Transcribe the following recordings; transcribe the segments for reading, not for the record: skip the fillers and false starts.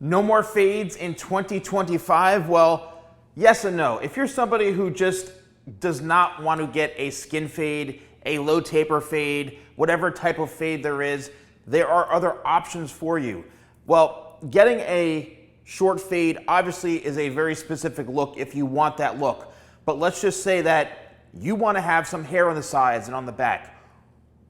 No more fades in 2025? Well, yes and no. If you're somebody who just does not want to get a skin fade, a low taper fade, whatever type of fade there is, there are other options for you. Well, getting a short fade obviously is a very specific look if you want that look. But let's just say that you want to have some hair on the sides and on the back.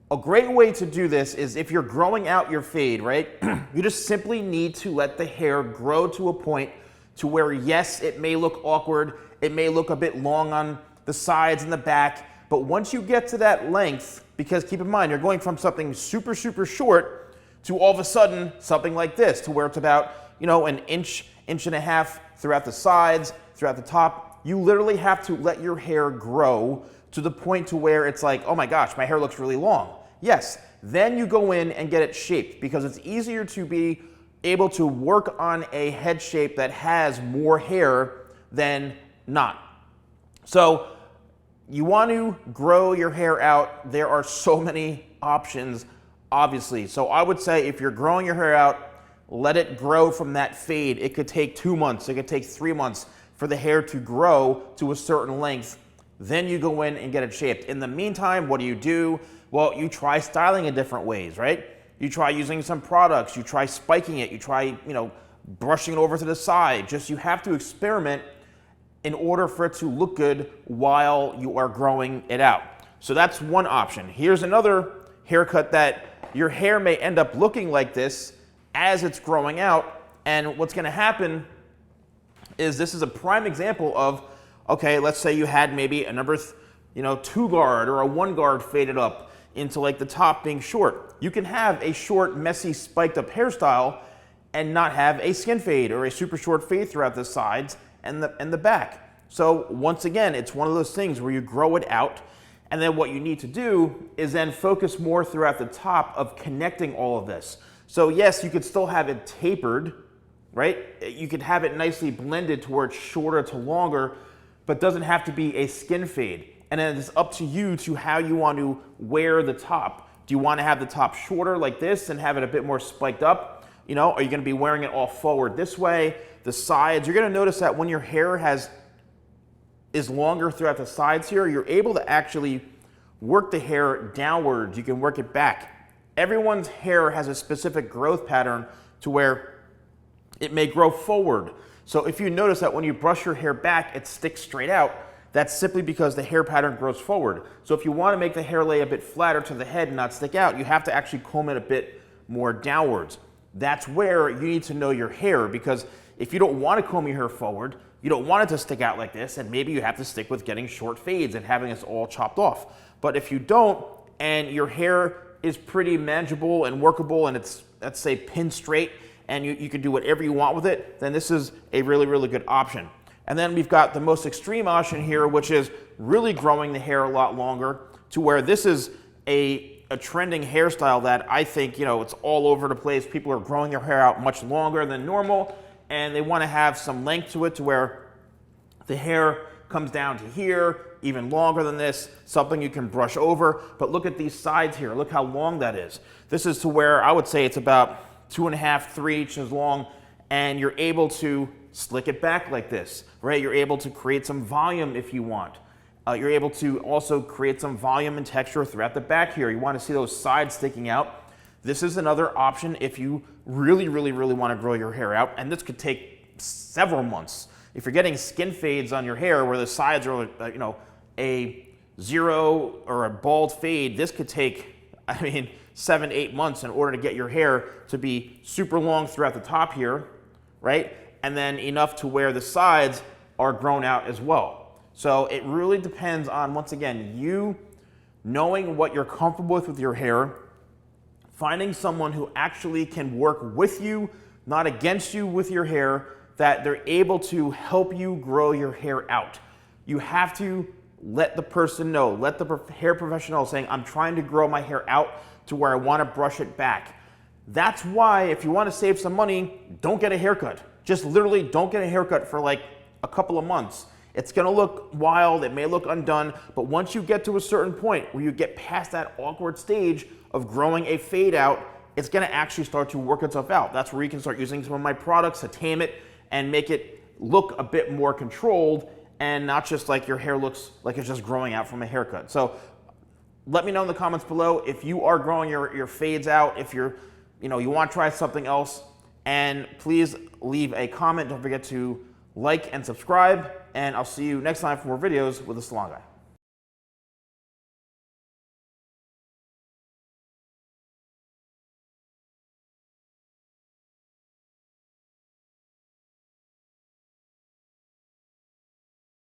A great way to do this is if you're growing out your fade, right? You just simply need to let the hair grow to a point to where, yes, it may look awkward, it may look a bit long on the sides and the back, but once you get to that length, because keep in mind, you're going from something super, super short to all of a sudden something like this, to where it's about, an inch, inch and a half throughout the sides, throughout the top. You literally have to let your hair grow to the point to where it's like, oh my gosh, my hair looks really long. Yes, then you go in and get it shaped, because it's easier to be able to work on a head shape that has more hair than not. So you want to grow your hair out. There are so many options, obviously. So I would say if you're growing your hair out, let it grow from that fade. It could take 2 months, it could take 3 months for the hair to grow to a certain length. Then you go in and get it shaped. In the meantime, what do? Well, you try styling in different ways, right? You try using some products, you try spiking it, you try, brushing it over to the side. Just you have to experiment in order for it to look good while you are growing it out. So that's one option. Here's another haircut that your hair may end up looking like this as it's growing out. And what's gonna happen is this is a prime example of, okay, let's say you had maybe a number 2 guard or a 1 guard faded up into like the top being short. You can have a short, messy, spiked up hairstyle and not have a skin fade or a super short fade throughout the sides and the back. So once again, it's one of those things where you grow it out, and then what you need to do is then focus more throughout the top of connecting all of this. So yes, you could still have it tapered, right? You could have it nicely blended towards shorter to longer, but doesn't have to be a skin fade. And then it's up to you to how you want to wear the top. Do you want to have the top shorter like this and have it a bit more spiked up? Are you going to be wearing it all forward this way? The sides, you're going to notice that when your hair is longer throughout the sides here, you're able to actually work the hair downwards. You can work it back. Everyone's hair has a specific growth pattern to where it may grow forward. So if you notice that when you brush your hair back, it sticks straight out, that's simply because the hair pattern grows forward. So if you want to make the hair lay a bit flatter to the head and not stick out, you have to actually comb it a bit more downwards. That's where you need to know your hair, because if you don't want to comb your hair forward, you don't want it to stick out like this, and maybe you have to stick with getting short fades and having this all chopped off. But if you don't, and your hair is pretty manageable and workable, and it's, let's say, pin straight, and you can do whatever you want with it, then this is a really, really good option. And then we've got the most extreme option here, which is really growing the hair a lot longer, to where this is a trending hairstyle that I think, it's all over the place. People are growing their hair out much longer than normal, and they want to have some length to it to where the hair comes down to here, even longer than this, something you can brush over. But look at these sides here. Look how long that is. This is to where I would say it's about 2.5, 3 inches long, and you're able to slick it back like this, right? You're able to create some volume if you want. You're able to also create some volume and texture throughout the back here. You want to see those sides sticking out. This is another option if you really, really, really want to grow your hair out, and this could take several months. If you're getting skin fades on your hair where the sides are, a 0 or a bald fade, this could take, 7, 8 months in order to get your hair to be super long throughout the top here, right? And then enough to where the sides are grown out as well. So it really depends on, once again, you knowing what you're comfortable with your hair, finding someone who actually can work with you, not against you with your hair, that they're able to help you grow your hair out. You have to let the person know, let the hair professional saying, I'm trying to grow my hair out to where I want to brush it back. That's why if you want to save some money, don't get a haircut. Just literally don't get a haircut for like a couple of months. It's going to look wild, it may look undone, but once you get to a certain point where you get past that awkward stage of growing a fade out, it's gonna actually start to work itself out. That's where you can start using some of my products to tame it and make it look a bit more controlled and not just like your hair looks like it's just growing out from a haircut. So let me know in the comments below if you are growing your fades out, if you want to try something else, and please leave a comment. Don't forget to like and subscribe, and I'll see you next time for more videos with the Salon Guy.